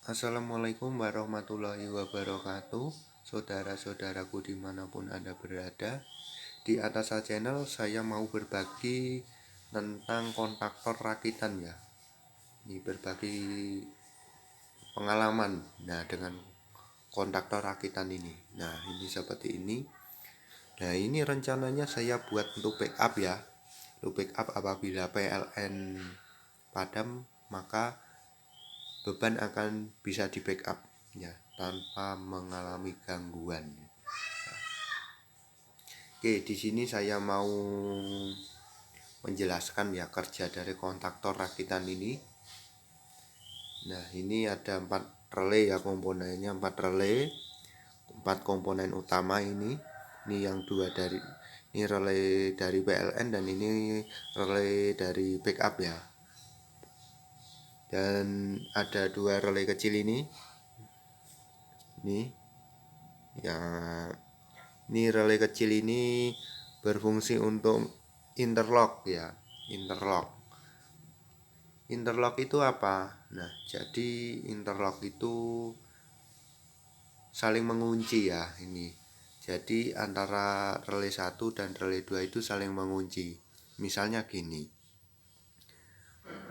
Assalamualaikum warahmatullahi wabarakatuh. Saudara-saudaraku dimanapun Anda berada, di Atasa Channel saya mau berbagi tentang kontaktor rakitan ya. Ini berbagi pengalaman dengan kontaktor rakitan ini. Nah, ini seperti ini. Nah, ini rencananya saya buat untuk backup ya. Untuk backup apabila PLN padam, maka beban akan bisa di backup ya tanpa mengalami gangguan. Oke, di sini saya mau menjelaskan ya kerja dari kontaktor rakitan ini. Nah, ini ada 4 relay ya komponennya, 4 relay, 4 komponen utama ini. Ini yang dua dari ini relay dari PLN dan ini relay dari backup ya. Dan ada 2 relay kecil ini. Ya, ini relay kecil ini berfungsi untuk interlock ya. Interlock itu apa? Nah, jadi interlock itu saling mengunci ya ini. Jadi antara relay 1 dan relay 2 itu saling mengunci. Misalnya gini.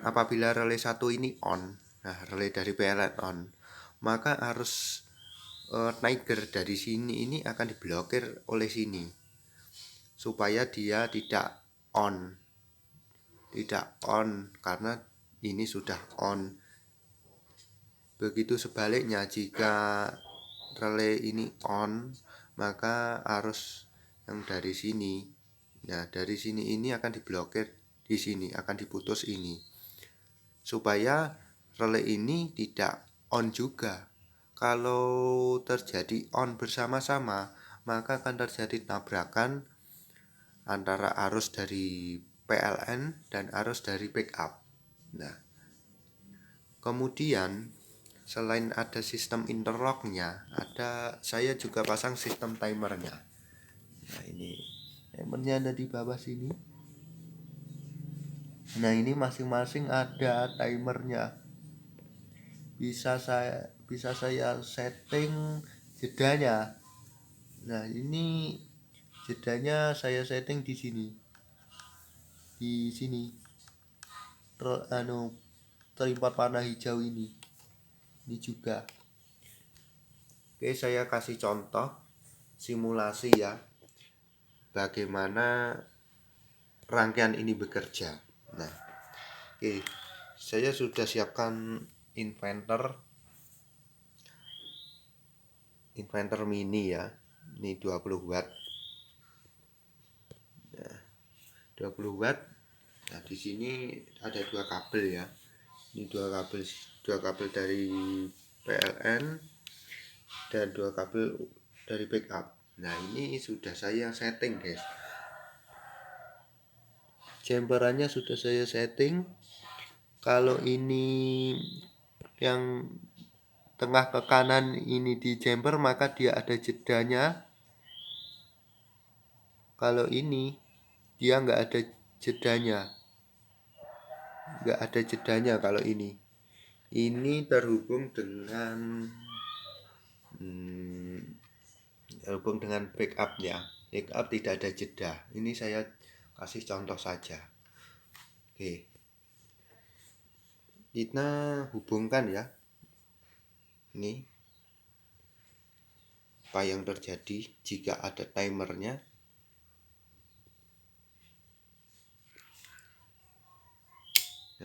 Apabila relay 1 ini on, nah relay dari PLN on, maka arus trigger dari sini ini akan diblokir oleh sini supaya dia tidak on karena ini sudah on. Begitu sebaliknya, jika relay ini on, maka arus yang dari sini, nah dari sini ini akan diblokir, di sini akan diputus ini supaya relay ini tidak on juga. Kalau terjadi on bersama-sama, maka akan terjadi tabrakan antara arus dari PLN dan arus dari backup. Nah, kemudian selain ada sistem interlocknya, saya juga pasang sistem timernya. Nah, ini timernya ada di bawah sini. Nah, ini masing-masing ada timernya. Bisa saya setting jedanya. Nah, ini jedanya saya setting di sini. Di sini. Terlipat warna hijau ini. Ini juga. Oke, saya kasih contoh simulasi ya. Bagaimana rangkaian ini bekerja. Nah, oke. Saya sudah siapkan inverter mini ya. Ini 20 watt. Nah, 20 watt. Nah, di sini ada 2 kabel ya. Ini 2 kabel dari PLN dan 2 kabel dari backup. Nah, ini sudah saya setting, guys. Jemperannya sudah saya setting. Kalau ini yang tengah ke kanan ini di jumper, maka dia ada jedanya. Kalau ini dia nggak ada jedanya, kalau ini terhubung dengan backup ya. Backup tidak ada jeda. Ini saya kasih contoh saja. Oke, kita hubungkan ya. Ini apa yang terjadi jika ada timernya.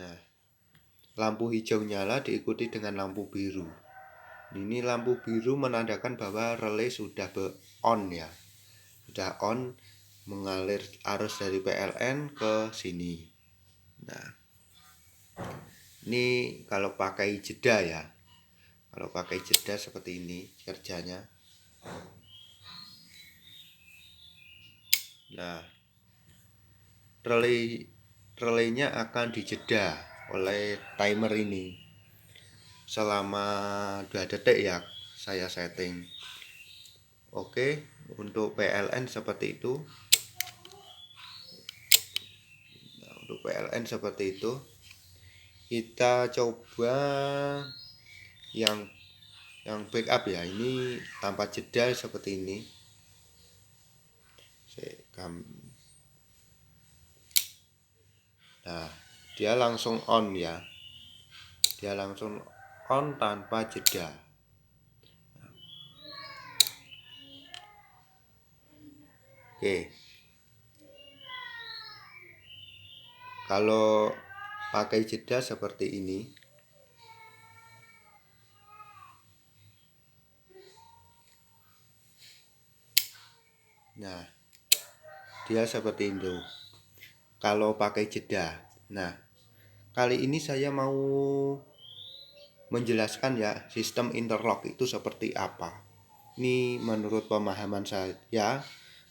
Nah, lampu hijau nyala diikuti dengan lampu biru. Ini lampu biru menandakan bahwa relay sudah on ya. Sudah on, mengalir arus dari PLN ke sini. Nah, ini kalau pakai jeda ya. Kalau pakai jeda seperti ini kerjanya. Nah, relaynya akan dijeda oleh timer ini selama 2 detik ya saya setting. Oke, untuk PLN seperti itu. Nah, untuk PLN seperti itu. Kita coba yang backup ya, ini tanpa jeda seperti ini. Nah, dia langsung on ya, dia langsung on tanpa jeda. Oke, kalau pakai jeda seperti ini. Nah, dia seperti itu kalau pakai jeda. Nah, kali ini saya mau menjelaskan ya sistem interlock itu seperti apa. Ini menurut pemahaman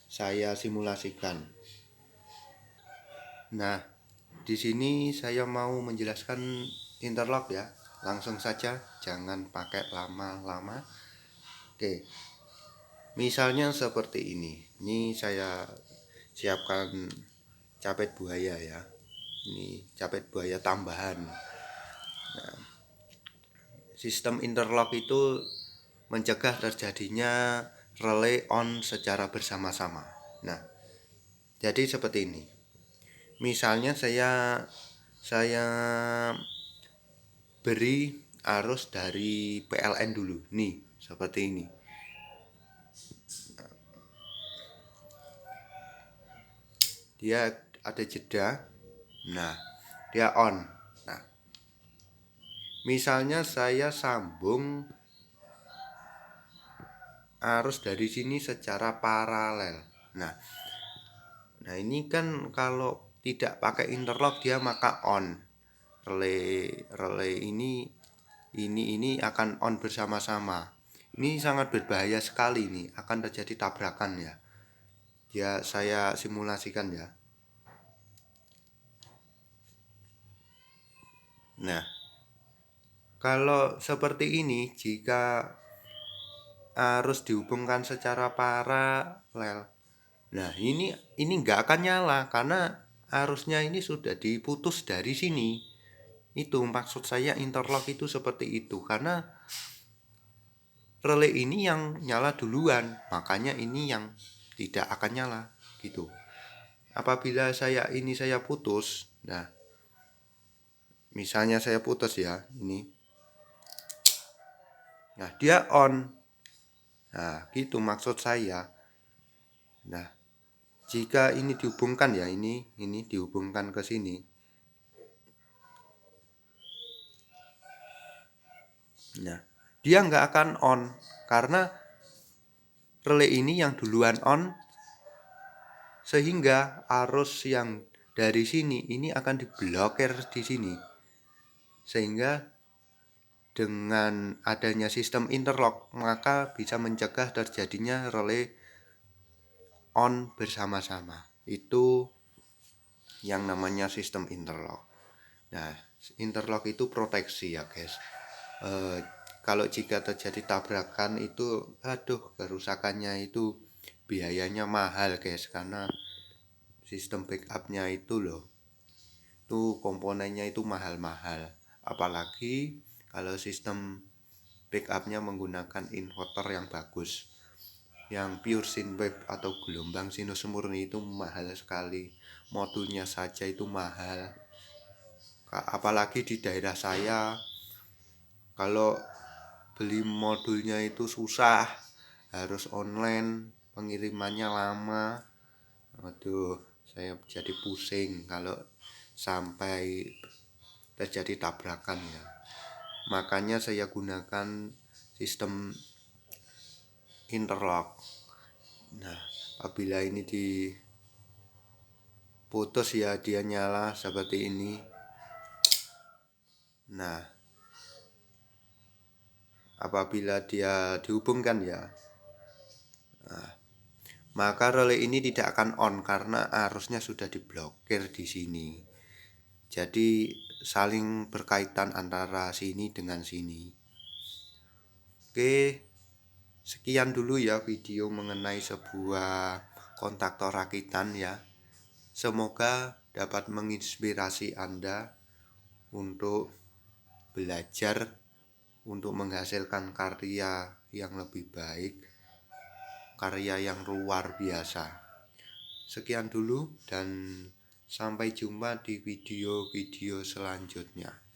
saya simulasikan. Nah, di sini saya mau menjelaskan interlock ya. Langsung saja, jangan pakai lama-lama. Oke. Misalnya seperti ini. Ini saya siapkan capit buaya ya. Ini capit buaya tambahan. Nah, sistem interlock itu mencegah terjadinya relay on secara bersama-sama. Nah, jadi seperti ini. Misalnya saya beri arus dari PLN dulu. Nih, seperti ini. Dia ada jeda. Nah, dia on. Nah, misalnya saya sambung arus dari sini secara paralel. Nah ini kan kalau tidak pakai interlock dia maka on. Relay ini akan on bersama-sama. Ini sangat berbahaya sekali nih, akan terjadi tabrakan ya. Ya saya simulasikan ya. Nah, kalau seperti ini jika arus dihubungkan secara paralel. Nah, ini nggak akan nyala karena arusnya ini sudah diputus dari sini. Itu maksud saya interlock itu seperti itu karena relay ini yang nyala duluan, makanya ini yang tidak akan nyala gitu. Apabila saya putus, nah misalnya saya putus ya ini, nah dia on, nah gitu maksud saya. Nah jika ini dihubungkan ya ini dihubungkan ke sini, nah dia nggak akan on karena relay ini yang duluan on, sehingga arus yang dari sini ini akan diblokir di sini. Sehingga dengan adanya sistem interlock maka bisa mencegah terjadinya relay on bersama-sama. Itu yang namanya sistem interlock. Nah, interlock itu proteksi ya guys. Kalau jika terjadi tabrakan itu kerusakannya itu biayanya mahal guys, karena sistem backupnya itu loh, itu komponennya itu mahal-mahal. Apalagi kalau sistem backupnya menggunakan inverter yang bagus, yang pure sine wave atau gelombang sinus murni, itu mahal sekali. Modulnya saja itu mahal. Apalagi di daerah saya, kalau beli modulnya itu susah, harus online, pengirimannya lama. Aduh, saya jadi pusing kalau sampai terjadi tabrakan ya. Makanya saya gunakan sistem interlock. Nah, apabila ini diputus ya dia nyala seperti ini. Nah, apabila dia dihubungkan ya, maka relay ini tidak akan on karena arusnya sudah diblokir di sini. Jadi saling berkaitan antara sini dengan sini. Oke, sekian dulu ya video mengenai sebuah kontaktor rakitan ya. Semoga dapat menginspirasi Anda untuk belajar untuk menghasilkan karya yang lebih baik, karya yang luar biasa. Sekian dulu dan sampai jumpa di video-video selanjutnya.